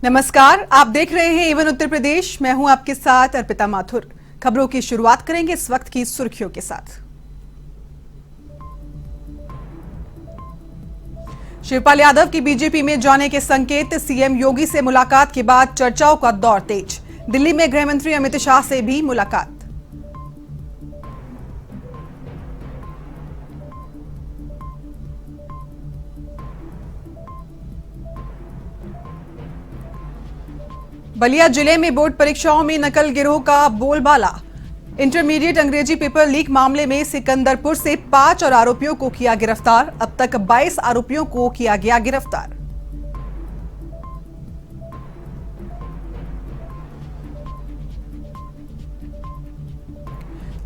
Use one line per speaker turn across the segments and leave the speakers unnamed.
नमस्कार, आप देख रहे हैं एवन उत्तर प्रदेश। मैं हूं आपके साथ अर्पिता माथुर। खबरों की शुरुआत करेंगे इस वक्त की सुर्खियों के साथ। शिवपाल यादव की बीजेपी में जाने के संकेत, सीएम योगी से मुलाकात के बाद चर्चाओं का दौर तेज। दिल्ली में गृह मंत्री अमित शाह से भी मुलाकात। बलिया जिले में बोर्ड परीक्षाओं में नकल गिरोह का बोलबाला। इंटरमीडिएट अंग्रेजी पेपर लीक मामले में सिकंदरपुर से 5 और आरोपियों को किया गिरफ्तार। अब तक 22 आरोपियों को किया गया गिरफ्तार।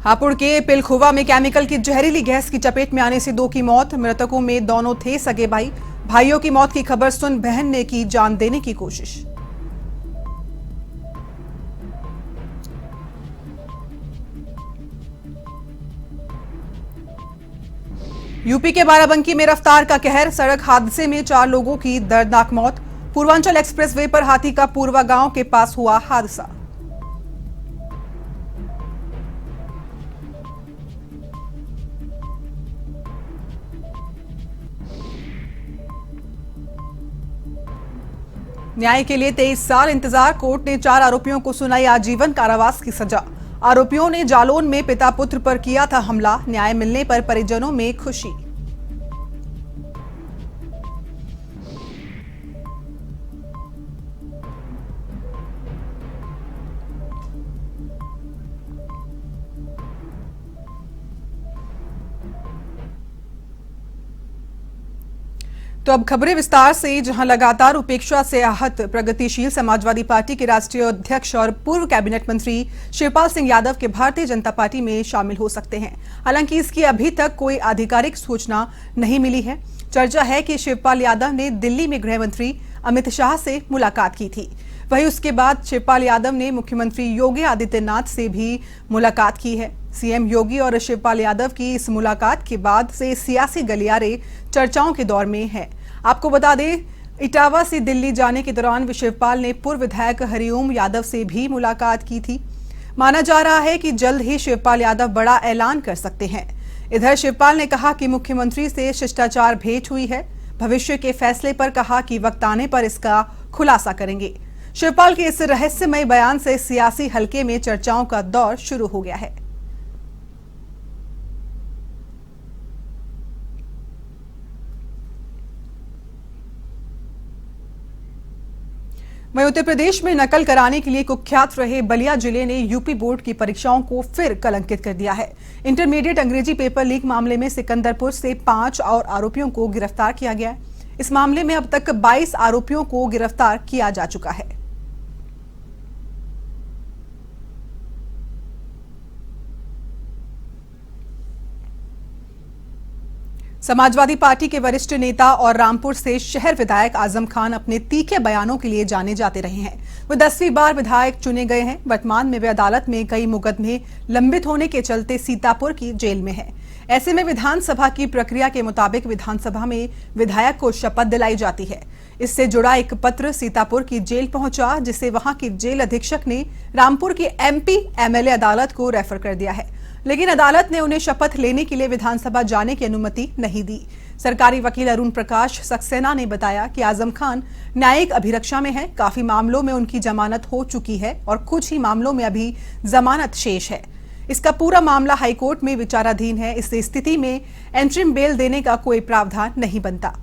हापुड़ के पिलखुवा में केमिकल की जहरीली गैस की चपेट में आने से 2 की मौत। मृतकों में दोनों थे सगे भाई। भाइयों की मौत की खबर सुन बहन ने की जान देने की कोशिश। यूपी के बाराबंकी में रफ्तार का कहर। सड़क हादसे में 4 लोगों की दर्दनाक मौत। पूर्वांचल एक्सप्रेसवे पर हाथी का पूर्वा गांव के पास हुआ हादसा। न्याय के लिए 23 साल इंतजार। कोर्ट ने 4 आरोपियों को सुनाई आजीवन कारावास की सजा। आरोपियों ने जालौन में पिता पुत्र पर किया था हमला। न्याय मिलने पर परिजनों में खुशी। तो अब खबरें विस्तार से, जहां लगातार उपेक्षा से आहत प्रगतिशील समाजवादी पार्टी के राष्ट्रीय अध्यक्ष और पूर्व कैबिनेट मंत्री शिवपाल सिंह यादव के भारतीय जनता पार्टी में शामिल हो सकते हैं। हालांकि इसकी अभी तक कोई आधिकारिक सूचना नहीं मिली है। चर्चा है कि शिवपाल यादव ने दिल्ली में गृह मंत्री अमित शाह से मुलाकात की थी। वहीं उसके बाद शिवपाल यादव ने मुख्यमंत्री योगी आदित्यनाथ से भी मुलाकात की है। सीएम योगी और शिवपाल यादव की इस मुलाकात के बाद से सियासी गलियारे चर्चाओं के दौर में है। आपको बता दें, इटावा से दिल्ली जाने के दौरान शिवपाल ने पूर्व विधायक हरिओम यादव से भी मुलाकात की थी। माना जा रहा है कि जल्द ही शिवपाल यादव बड़ा ऐलान कर सकते हैं। इधर शिवपाल ने कहा कि मुख्यमंत्री से शिष्टाचार भेंट हुई है। भविष्य के फैसले पर कहा कि वक्त आने पर इसका खुलासा करेंगे। शिवपाल के इस रहस्यमय बयान से सियासी हलके में चर्चाओं का दौर शुरू हो गया है। वहीं उत्तर प्रदेश में नकल कराने के लिए कुख्यात रहे बलिया जिले ने यूपी बोर्ड की परीक्षाओं को फिर कलंकित कर दिया है। इंटरमीडिएट अंग्रेजी पेपर लीक मामले में सिकंदरपुर से 5 और आरोपियों को गिरफ्तार किया गया है। इस मामले में अब तक 22 आरोपियों को गिरफ्तार किया जा चुका है। समाजवादी पार्टी के वरिष्ठ नेता और रामपुर से शहर विधायक आजम खान अपने तीखे बयानों के लिए जाने जाते रहे हैं। वे 10वीं बार विधायक चुने गए हैं। वर्तमान में वे अदालत में कई मुकदमे लंबित होने के चलते सीतापुर की जेल में हैं। ऐसे में विधानसभा की प्रक्रिया के मुताबिक विधानसभा में विधायक को शपथ दिलाई जाती है। इससे जुड़ा एक पत्र सीतापुर की जेल पहुंचा, जिसे वहां की जेल अधीक्षक ने रामपुर की एमपी एमएलए अदालत को रेफर कर दिया है। लेकिन अदालत ने उन्हें शपथ लेने के लिए विधानसभा जाने की अनुमति नहीं दी। सरकारी वकील अरुण प्रकाश सक्सेना ने बताया कि आजम खान न्यायिक अभिरक्षा में है। काफी मामलों में उनकी जमानत हो चुकी है और कुछ ही मामलों में अभी जमानत शेष है। इसका पूरा मामला हाईकोर्ट में विचाराधीन है। इस स्थिति में एंट्रिम बेल देने का कोई प्रावधान नहीं बनता।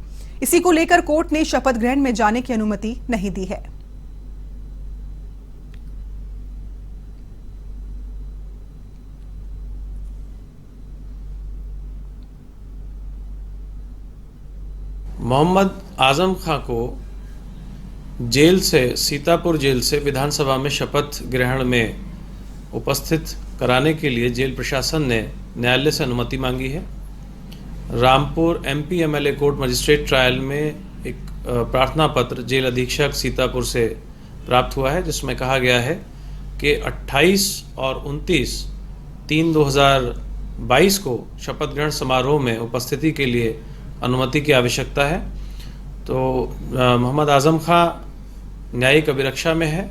इसी को लेकर कोर्ट ने शपथ ग्रहण में जाने की अनुमति नहीं दी है।
मोहम्मद आजम खां को जेल से, सीतापुर जेल से विधानसभा में शपथ ग्रहण में उपस्थित कराने के लिए जेल प्रशासन ने न्यायालय से अनुमति मांगी है। Rampur MP MLA court magistrate trial में एक प्रार्थना पत्र जेल अधीक्षक सीतापुर से प्राप्त हुआ है, जिसमें कहा गया है कि 28 और 29/3/2022 को शपथ ग्रहण समारोह में उपस्थिति के लिए अनुमति की आवश्यकता है। तो मोहम्मद आजम खां न्यायिक अभिरक्षा में है।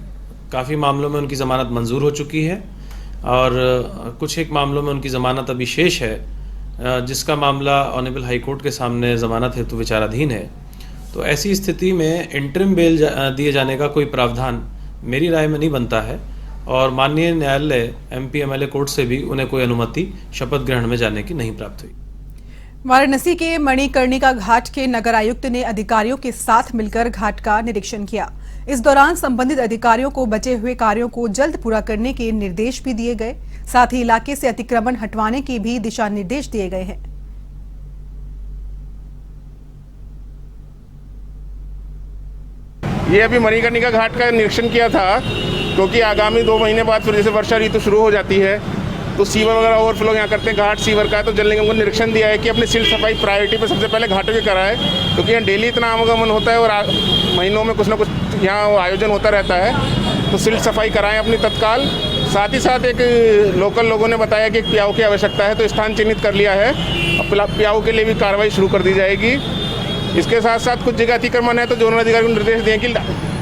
काफ़ी मामलों में उनकी ज़मानत मंजूर हो चुकी है और कुछ एक मामलों में उनकी ज़मानत अभी शेष है, जिसका मामला ऑनरेबल हाई कोर्ट के सामने ज़मानत हेतु विचाराधीन है। तो ऐसी स्थिति में इंटरिम बेल दिए जाने का कोई प्रावधान मेरी राय में नहीं बनता है और माननीय न्यायालय MP MLA कोर्ट से भी उन्हें कोई अनुमति शपथ ग्रहण में जाने की नहीं प्राप्त हुई।
वाराणसी के मणिकर्णिका घाट के नगर आयुक्त ने अधिकारियों के साथ मिलकर घाट का निरीक्षण किया। इस दौरान संबंधित अधिकारियों को बचे हुए कार्यों को जल्द पूरा करने के निर्देश भी दिए गए। साथ ही इलाके से अतिक्रमण हटवाने के भी दिशा निर्देश दिए गए हैं।
ये अभी मणिकर्णिका घाट का निरीक्षण किया था, क्योंकि आगामी 2 महीने बाद फिर जैसे वर्षा ऋतु शुरू हो जाती है तो सीवर वगैरह ओवरफ्लो यहाँ करते हैं, घाट सीवर का है। तो जल निगम को निरीक्षण दिया है कि अपनी सिल्ट सफाई प्रायोरिटी पे सबसे पहले घाटों की कराए, क्योंकि यहाँ डेली इतना आवागमन होता है और महीनों में कुछ ना कुछ यहाँ आयोजन होता रहता है। तो सिल्ट सफाई कराएं अपनी तत्काल। साथ ही साथ एक लोकल लोगों ने बताया कि एक प्याऊ की आवश्यकता है, तो स्थान चिन्हित कर लिया है। अब प्याऊ के लिए भी कार्रवाई शुरू कर दी जाएगी। इसके साथ साथ कुछ जगह अतिक्रमण है तो जोनल अधिकारी को निर्देश दें कि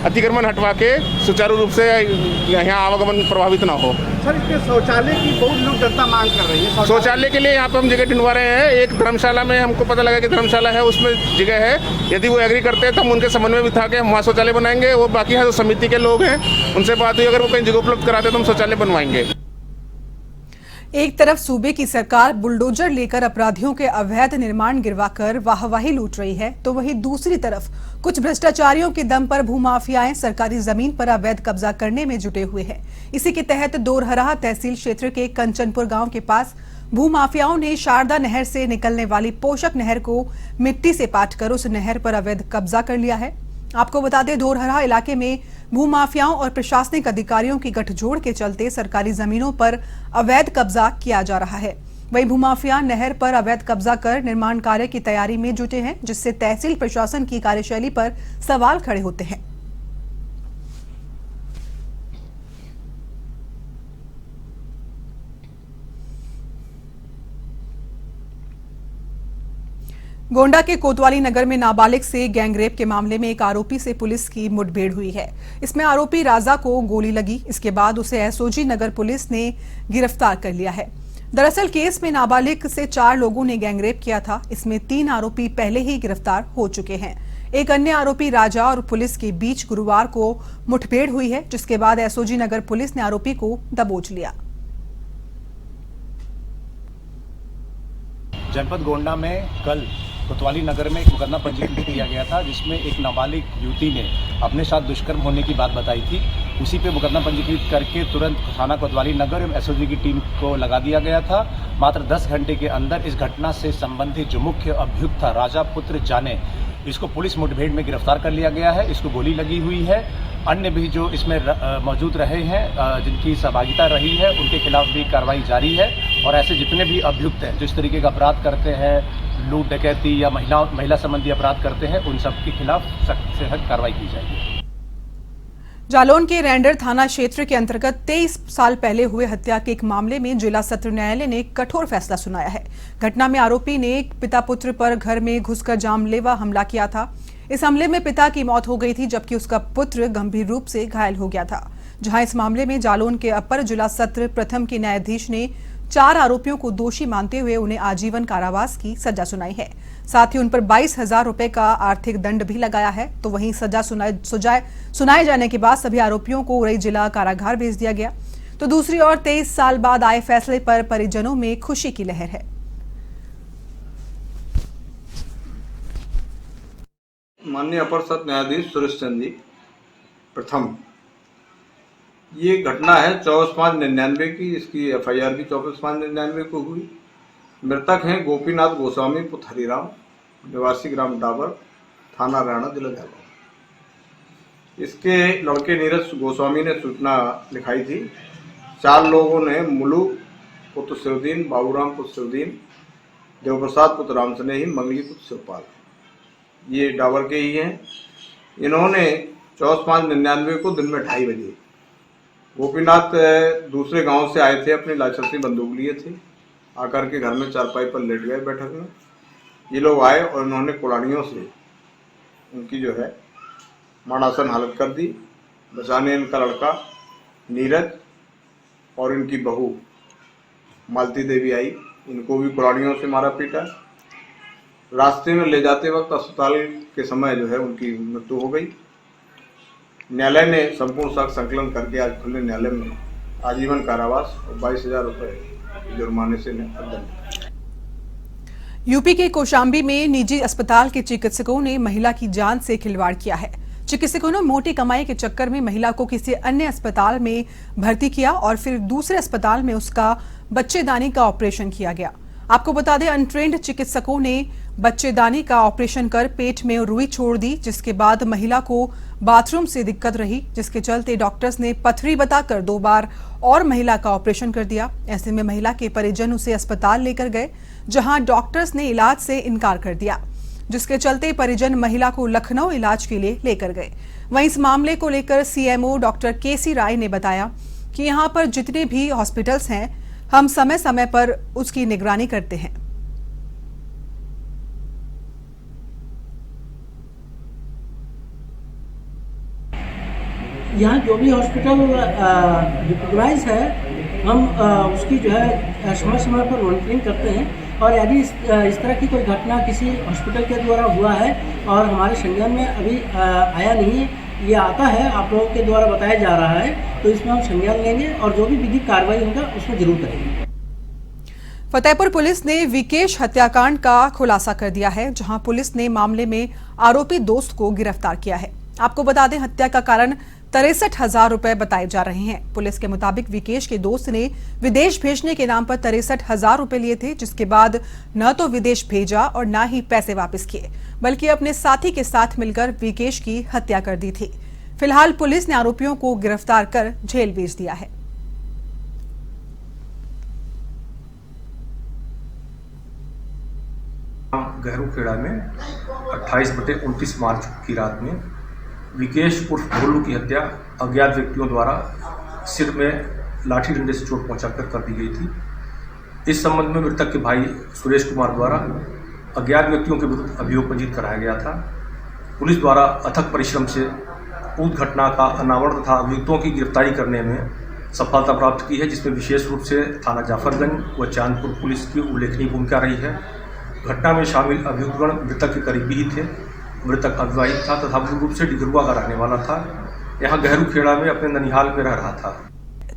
अतिक्रमण हटवा के सुचारू रूप से यहाँ आवागमन प्रभावित ना हो।
सर, इसके शौचालय की बहुत लोग जनता मांग कर रही है।
शौचालय के लिए यहाँ पे हम जगह ढूंढवा रहे हैं। एक धर्मशाला में हमको पता लगा कि धर्मशाला है, उसमें जगह है। यदि वो एग्री करते हैं तो हम उनके समन्वय में बिठा के हम वहाँ शौचालय बनाएंगे। वो बाकी है जो समिति के लोग हैं उनसे बात हुई, अगर वो कहीं जगह उपलब्ध कराते तो हम शौचालय बनवाएंगे।
एक तरफ सूबे की सरकार बुलडोजर लेकर अपराधियों के अवैध निर्माण गिरवाकर वाहवाही लूट रही है, तो वहीं दूसरी तरफ कुछ भ्रष्टाचारियों के दम पर भूमाफियाएं सरकारी जमीन पर अवैध कब्जा करने में जुटे हुए हैं। इसी के तहत दोरहरा तहसील क्षेत्र के कंचनपुर गांव के पास भूमाफियाओं ने शारदा नहर से निकलने वाली पोषक नहर को मिट्टी से पाटकर उस नहर पर अवैध कब्जा कर लिया है। आपको बता दें, दोरहरा इलाके में भूमाफियाओं और प्रशासनिक अधिकारियों की गठजोड़ के चलते सरकारी जमीनों पर अवैध कब्जा किया जा रहा है। वहीं भूमाफिया नहर पर अवैध कब्जा कर निर्माण कार्य की तैयारी में जुटे हैं, जिससे तहसील प्रशासन की कार्यशैली पर सवाल खड़े होते हैं। गोंडा के कोतवाली नगर में नाबालिग से गैंगरेप के मामले में एक आरोपी से पुलिस की मुठभेड़ हुई है। इसमें आरोपी राजा को गोली लगी। इसके बाद उसे एसओजी नगर पुलिस ने गिरफ्तार कर लिया है। दरअसल केस में नाबालिग से 4 लोगों ने गैंगरेप किया था। इसमें 3 आरोपी पहले ही गिरफ्तार हो चुके हैं। एक अन्य आरोपी राजा और पुलिस के बीच गुरुवार को मुठभेड़ हुई है, जिसके बाद एसओजी नगर पुलिस ने आरोपी को दबोच लिया।
जनपद गोंडा में कल कोतवाली नगर में एक मुकदमा पंजीकृत किया गया था, जिसमें एक नाबालिग युवती ने अपने साथ दुष्कर्म होने की बात बताई थी। उसी पे मुकदमा पंजीकृत करके तुरंत थाना कोतवाली नगर एवं एसओजी की टीम को लगा दिया गया था। मात्र 10 घंटे के अंदर इस घटना से संबंधित जो मुख्य अभियुक्त था राजा पुत्र जाने, इसको पुलिस मुठभेड़ में गिरफ्तार कर लिया गया है। इसको गोली लगी हुई है। अन्य भी जो इसमें मौजूद रहे हैं, जिनकी सहभागिता रही है, उनके खिलाफ भी कार्रवाई जारी है। और ऐसे जितने भी अभियुक्त हैं जो इस तरीके का अपराध करते हैं, लूट डकैती या महिला संबंधी अपराध करते हैं, उन सब के खिलाफ सख्त से सख्त कार्रवाई की जाएगी।
जालौन के रैंडर थाना क्षेत्र के अंतर्गत 23 साल पहले हुए हत्या के एक मामले में जिला सत्र न्यायालय ने कठोर फैसला सुनाया है। घटना में आरोपी ने पिता पुत्र पर घर में घुसकर जानलेवा हमला किया था। इस हमले में पिता की मौत हो गई थी, जबकि उसका पुत्र गंभीर रूप से घायल हो गया था। जहां इस मामले में जालौन के अपर जिला सत्र प्रथम के न्यायाधीश ने 4 आरोपियों को दोषी मानते हुए उन्हें आजीवन कारावास की सजा सुनाई है। साथ ही उन पर 22,000 रुपए का आर्थिक दंड भी लगाया है। तो वहीं सजा सुनाए जाने के बाद सभी आरोपियों को उरई जिला कारागार भेज दिया गया। तो दूसरी ओर 23 साल बाद आए फैसले पर परिजनों में खुशी की लहर है।
माननीय अपर सत्र न्यायाधीश सुरेश चंद्र जी प्रथम, ये घटना है 24/5/99 की। इसकी FIR भी 24/5/99 को हुई। मृतक हैं गोपीनाथ गोस्वामी पुत्र हरिराम, निवासी ग्राम डाबर, थाना राणा, जिला जालौन। इसके लड़के नीरज गोस्वामी ने सूचना लिखाई थी। 4 लोगों ने मुलुक पुत्र शिवदीन, बाबूराम पुत्र शिवदीन, देवप्रसाद पुत्र राम स्नेही, मंगली पुत्र शिवपाल, ये डाबर के ही हैं। इन्होंने 24/5/99 को दिन में 2:30 बजे गोपीनाथ दूसरे गांव से आए थे, अपनी लाइसेंसी बंदूक लिए थे। आकर के घर में चारपाई पर लेट गए बैठक में। ये लोग आए और इन्होंने कुल्हाड़ियों से उनकी जो है मरणासन हालत कर दी। बचाने इनका लड़का नीरज और इनकी बहू मालती देवी आई। इनको भी कुल्हाड़ियों से मारा पीटा। रास्ते में ले जाते वक्त अस्पताल के समय जो है उनकी मृत्यु हो गई। न्यायालय ने संपूर्ण साक्ष्य संकलन करके आज खुले न्यायालय में आजीवन कारावास और 22,000 रुपये जुर्माने से दंड।
यूपी के कौशाम्बी में निजी अस्पताल के चिकित्सकों ने महिला की जान से खिलवाड़ किया है। चिकित्सकों ने मोटी कमाई के चक्कर में महिला को किसी अन्य अस्पताल में भर्ती किया और फिर दूसरे अस्पताल में उसका बच्चेदानी का ऑपरेशन किया गया। आपको बता दें, अनट्रेंड चिकित्सकों ने बच्चेदानी का ऑपरेशन कर पेट में रुई छोड़ दी, जिसके बाद महिला को बाथरूम से दिक्कत रही, जिसके चलते डॉक्टर्स ने पथरी बताकर 2 बार और महिला का ऑपरेशन कर दिया। ऐसे में महिला के परिजन उसे अस्पताल लेकर गए, जहां डॉक्टर्स ने इलाज से इनकार कर दिया, जिसके चलते परिजन महिला को लखनऊ इलाज के लिए लेकर गए। वहीं इस मामले को लेकर सीएमओ डॉक्टर केसी राय ने बताया कि यहां पर जितने भी हॉस्पिटल्स हैं, हम समय समय पर उसकी निगरानी करते हैं।
यहाँ जो भी हॉस्पिटल रिकॉग्नाइज है, हम उसकी जो है समय समय पर मॉनिटरिंग करते हैं और यदि इस तरह की कोई घटना किसी हॉस्पिटल के द्वारा हुआ है और हमारे संज्ञान में अभी आया नहीं है, ये आता है, आप लोगों के द्वारा बताया जा रहा है, तो इसमें हम संज्ञान लेंगे और जो भी विधिक कार्रवाई होगा उसमें जरूर करेंगे।
फतेहपुर पुलिस ने विकेश हत्याकांड का खुलासा कर दिया है, जहां पुलिस ने मामले में आरोपी दोस्त को गिरफ्तार किया है। आपको बता दें, हत्या का कारण 63,000 रुपए बताए जा रहे हैं। पुलिस के मुताबिक विकेश के दोस्त ने विदेश भेजने के नाम पर 63,000 रुपए लिए थे, जिसके बाद न तो विदेश भेजा और न ही पैसे वापस किए, बल्कि अपने साथी के साथ मिलकर विकेश की हत्या कर दी थी। फिलहाल पुलिस ने आरोपियों को गिरफ्तार कर जेल भेज दिया है।
गहरूखेड़ा में 28/29 मार्च की रात में विकेश उर्फ भोलू की हत्या अज्ञात व्यक्तियों द्वारा सिर में लाठी डंडे से चोट पहुंचाकर कर दी गई थी। इस संबंध में मृतक के भाई सुरेश कुमार द्वारा अज्ञात व्यक्तियों के विरुद्ध अभियोग पंजीकृत कराया गया था। पुलिस द्वारा अथक परिश्रम से उक्त घटना का अनावरण तथा अभियुक्तों की गिरफ्तारी करने में सफलता प्राप्त की है, जिसमें विशेष रूप से थाना जाफरगंज व चांदपुर पुलिस की उल्लेखनीय भूमिका रही है। घटना में शामिल अभियुक्तगण मृतक के करीबी ही थे। मृतक अविवाहित था तथा मूल रूप से डिगरुआ का रहने वाला था। यहाँ गहरूखेड़ा में अपने ननिहाल में रह रहा था।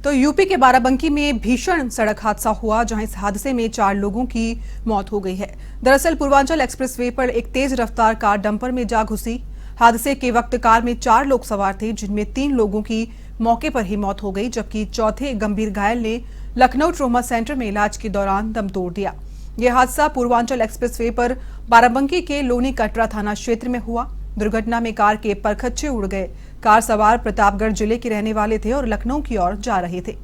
तो यूपी के बाराबंकी में भीषण सड़क हादसा हुआ, जहां इस हादसे में 4 लोगों की मौत हो गई है। दरअसल पूर्वांचल एक्सप्रेसवे पर एक तेज रफ्तार कार डंपर में जा घुसी। हादसे के वक्त कार में 4 लोग सवार थे, जिनमें 3 लोगों की मौके पर ही मौत हो गई, जबकि चौथे गंभीर घायल ने लखनऊ ट्रॉमा सेंटर में इलाज के दौरान दम तोड़ दिया। यह हादसा पूर्वांचल एक्सप्रेसवे पर बाराबंकी के लोनी कटरा थाना क्षेत्र में हुआ। दुर्घटना में कार के परखच्चे उड़ गए। कार सवार प्रतापगढ़ जिले के रहने वाले थे और लखनऊ की ओर जा रहे थे।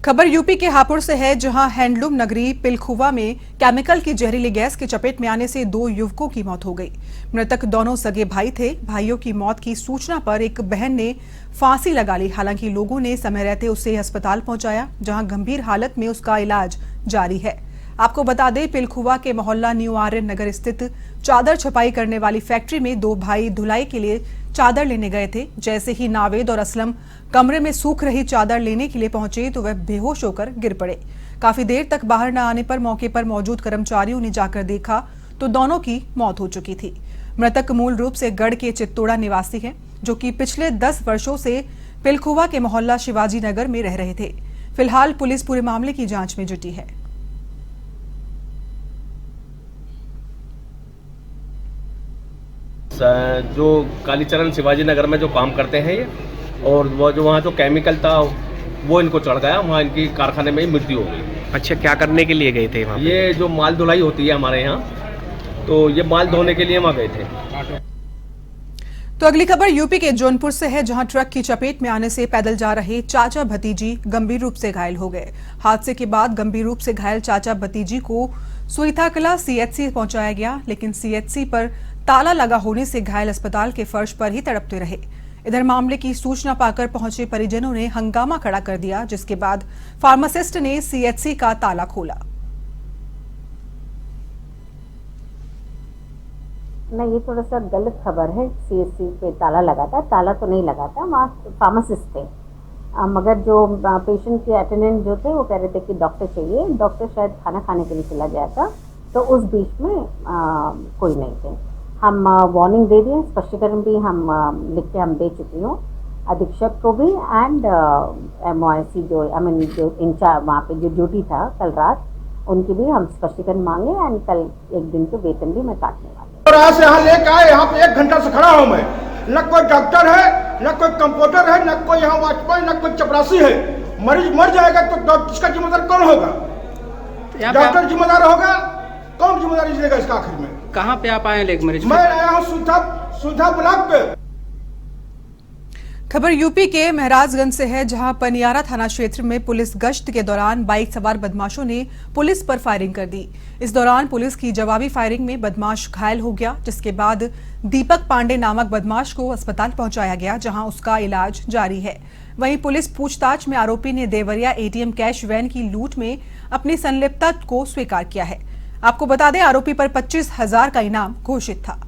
खबर यूपी के हापुड़ से है, जहां हैंडलूम नगरी पिलखुवा में केमिकल की जहरीली गैस की चपेट में आने से 2 युवकों की मौत हो गई। मृतक दोनों सगे भाई थे। भाइयों की मौत की सूचना पर एक बहन ने फांसी लगा ली। हालांकि लोगों ने समय रहते उसे अस्पताल पहुंचाया, जहां गंभीर हालत में उसका इलाज जारी है। आपको बता दें, पिलखुवा के मोहल्ला न्यू आर्यन नगर स्थित चादर छपाई करने वाली फैक्ट्री में 2 भाई धुलाई के लिए चादर लेने गए थे। जैसे ही नावेद और असलम कमरे में सूख रही चादर लेने के लिए पहुंचे तो वह बेहोश होकर गिर पड़े। काफी देर तक बाहर न आने पर मौके पर मौजूद कर्मचारियों ने जाकर देखा तो दोनों की मौत हो चुकी थी। मृतक मूल रूप से गढ़ के चित्तोड़ा निवासी है, जो कि पिछले 10 वर्षों से पिलखुवा के मोहल्ला शिवाजी नगर में रह रहे थे। फिलहाल पुलिस पूरे मामले की जांच में जुटी है।
जो कालीचरण शिवाजी नगर में जो काम करते हैं ये, और वो जो वहाँ जो केमिकल था वो इनको चढ़ गया, वहाँ इनकी कारखाने में ही मृत्यु हो गई।
अच्छा, क्या करने के लिए गए थे वहाँ?
ये जो माल धुलाई होती है हमारे यहाँ, तो ये माल धोने के लिए वहाँ गए थे।
तो अगली खबर यूपी के जौनपुर से है, जहां ट्रक की चपेट में आने से पैदल जा रहे चाचा भतीजी गंभीर रूप से घायल हो गए। हादसे के बाद गंभीर रूप से घायल चाचा भतीजी को सुईथाकला सीएचसी पहुंचाया गया, लेकिन सीएचसी पर ताला लगा होने से घायल अस्पताल के फर्श पर ही तड़पते रहे। इधर मामले की सूचना पाकर पहुंचे परिजनों ने हंगामा खड़ा कर दिया, जिसके बाद फार्मासिस्ट ने सीएचसी का ताला खोला।
नहीं, ये थोड़ा सा गलत खबर है। सीएचसी पे ताला लगा था, ताला तो नहीं लगा था, वहाँ फार्मासिस्ट थे। मगर जो पेशेंट के अटेंडेंट जो थे वो कह रहे थे कि डॉक्टर चाहिए। डॉक्टर शायद खाना खाने के लिए चला गया था, तो उस बीच में कोई नहीं थे। हम वार्निंग दे दिए, स्पष्टीकरण भी हम लिख के हम दे चुकी हूँ अधीक्षक को भी एंड MOIC जो जो इंचार्ज वहाँ पे जो ड्यूटी था कल रात, उनकी भी हम स्पष्टीकरण मांगे एंड कल 1 दिन के वेतन भी मैं काटने वाली।
और आज यहाँ लेके आए, यहाँ पे 1 घंटा से खड़ा हूँ मैं। न कोई डॉक्टर है, न कोई कंपाउंडर है, न कोई यहाँ वॉचमैन, न कोई चपरासी है। मरीज मर जाएगा तो डॉक्टर का जिम्मेदार कौन होगा? डॉक्टर जिम्मेदार होगा, कौन जिम्मेदारी लेगा इसका आखिर में? कहाँ पे आप आए मरीज? मैं आया हूँ सुधा ब्लॉक पे।
खबर यूपी के महराजगंज से है, जहां पनियारा थाना क्षेत्र में पुलिस गश्त के दौरान बाइक सवार बदमाशों ने पुलिस पर फायरिंग कर दी। इस दौरान पुलिस की जवाबी फायरिंग में बदमाश घायल हो गया, जिसके बाद दीपक पांडे नामक बदमाश को अस्पताल पहुंचाया गया, जहां उसका इलाज जारी है। वहीं पुलिस पूछताछ में आरोपी ने देवरिया ATM कैश वैन की लूट में अपनी संलिप्तता को स्वीकार किया है। आपको बता दें, आरोपी पर 25,000 का इनाम घोषित था।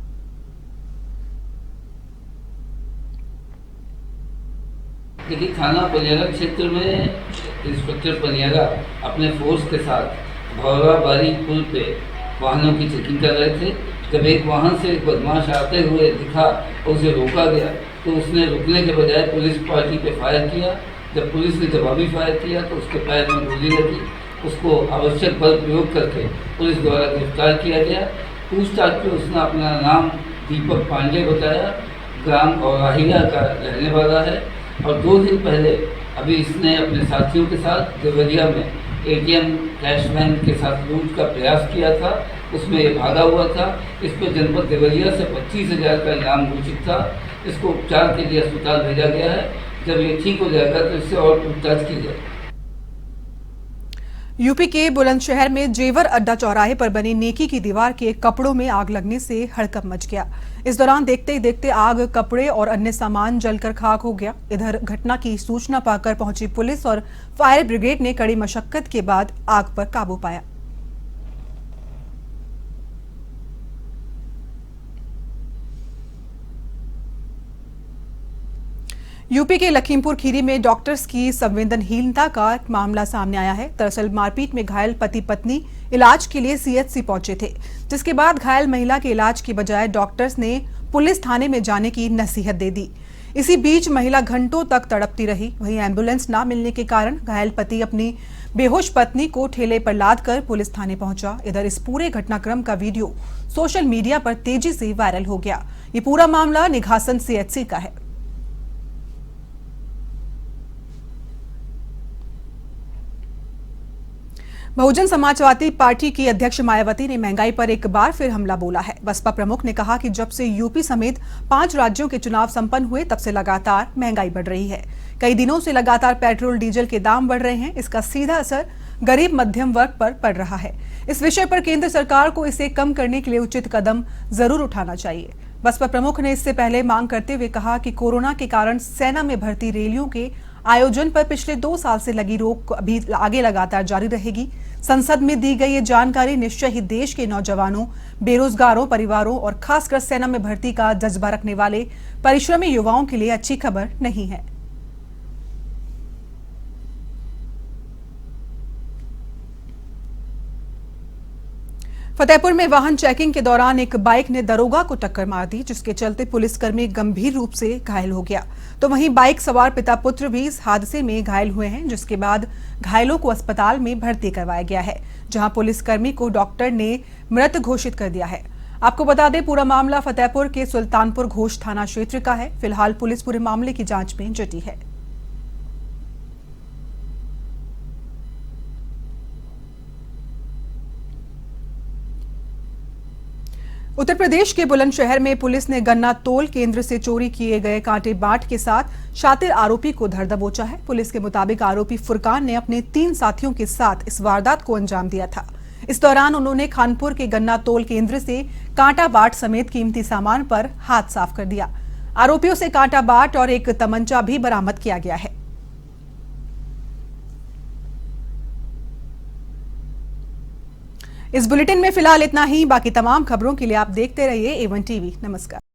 देखिए, थाना पनियारा क्षेत्र में इंस्पेक्टर पनियारा अपने फोर्स के साथ भौराबारी पुल पे वाहनों की चेकिंग कर रहे थे। जब एक वाहन से एक बदमाश आते हुए दिखा और उसे रोका गया, तो उसने रुकने के बजाय पुलिस पार्टी पे फायर किया। जब पुलिस ने जवाबी फायर किया तो उसके पैर में गोली लगी। उसको आवश्यक बल प्रयोग करके पुलिस द्वारा गिरफ्तार किया गया। पूछताछ में उसने अपना नाम दीपक पांडे बताया, ग्राम औराहिया का रहने वाला है और 2 दिन पहले अभी इसने अपने साथियों के साथ देवरिया में ATM कैश वैन के साथ लूट का प्रयास किया था। उसमें ये भागा हुआ था। इस पर जनपद देवरिया से 25,000 का इनाम घोषित था। इसको उपचार के लिए अस्पताल भेजा गया है। जब ये ठीक हो जाएगा तो इससे और पूछताछ की जाएगी।
यूपी के बुलंदशहर में जेवर अड्डा चौराहे पर बनी नेकी की दीवार के कपड़ों में आग लगने से हड़कंप मच गया। इस दौरान देखते ही देखते आग, कपड़े और अन्य सामान जलकर खाक हो गया। इधर घटना की सूचना पाकर पहुंची पुलिस और फायर ब्रिगेड ने कड़ी मशक्कत के बाद आग पर काबू पाया। यूपी के लखीमपुर खीरी में डॉक्टर्स की संवेदनहीनता का मामला सामने आया है। दरअसल मारपीट में घायल पति पत्नी इलाज के लिए CHC पहुंचे थे, जिसके बाद घायल महिला के इलाज की बजाय डॉक्टर्स ने पुलिस थाने में जाने की नसीहत दे दी। इसी बीच महिला घंटों तक तड़पती रही। वहीं एम्बुलेंस न मिलने के कारण घायल पति अपनी बेहोश पत्नी को ठेले पर लादकर पुलिस थाने पहुंचा। इधर इस पूरे घटनाक्रम का वीडियो सोशल मीडिया पर तेजी से वायरल हो गया। ये पूरा मामला निघासन CHC का है। बहुजन समाजवादी पार्टी की अध्यक्ष मायावती ने महंगाई पर एक बार फिर हमला बोला है। बसपा प्रमुख ने कहा कि जब से यूपी समेत 5 राज्यों के चुनाव संपन्न हुए, तब से लगातार महंगाई बढ़ रही है। कई दिनों से लगातार पेट्रोल डीजल के दाम बढ़ रहे हैं। इसका सीधा असर गरीब मध्यम वर्ग पर पड़ रहा है। इस विषय पर केंद्र सरकार को इसे कम करने के लिए उचित कदम जरूर उठाना चाहिए। बसपा प्रमुख ने इससे पहले मांग करते हुए कहा कि कोरोना के कारण सेना में भर्ती रैलियों के आयोजन पर पिछले 2 साल से लगी रोक अभी आगे लगातार जारी रहेगी। संसद में दी गई ये जानकारी निश्चय ही देश के नौजवानों, बेरोजगारों, परिवारों और खासकर सेना में भर्ती का जज्बा रखने वाले परिश्रमी युवाओं के लिए अच्छी खबर नहीं है। फतेहपुर में वाहन चेकिंग के दौरान एक बाइक ने दरोगा को टक्कर मार दी, जिसके चलते पुलिसकर्मी गंभीर रूप से घायल हो गया। तो वहीं बाइक सवार पिता पुत्र भी इस हादसे में घायल हुए हैं, जिसके बाद घायलों को अस्पताल में भर्ती करवाया गया है, जहां पुलिसकर्मी को डॉक्टर ने मृत घोषित कर दिया है। आपको बता दें, पूरा मामला फतेहपुर के सुल्तानपुर घोष थाना क्षेत्र का है। फिलहाल पुलिस पूरे मामले की जांच में जुटी है। उत्तर प्रदेश के बुलंदशहर में पुलिस ने गन्ना तोल केंद्र से चोरी किए गए कांटे बाट के साथ शातिर आरोपी को धर दबोचा है। पुलिस के मुताबिक आरोपी फुरकान ने अपने 3 साथियों के साथ इस वारदात को अंजाम दिया था। इस दौरान उन्होंने खानपुर के गन्ना तोल केंद्र से कांटा बाट समेत कीमती सामान पर हाथ साफ कर दिया। आरोपियों से कांटा बाट और एक तमंचा भी बरामद किया गया है। इस बुलेटिन में फिलहाल इतना ही। बाकी तमाम खबरों के लिए आप देखते रहिए A1 टीवी। नमस्कार।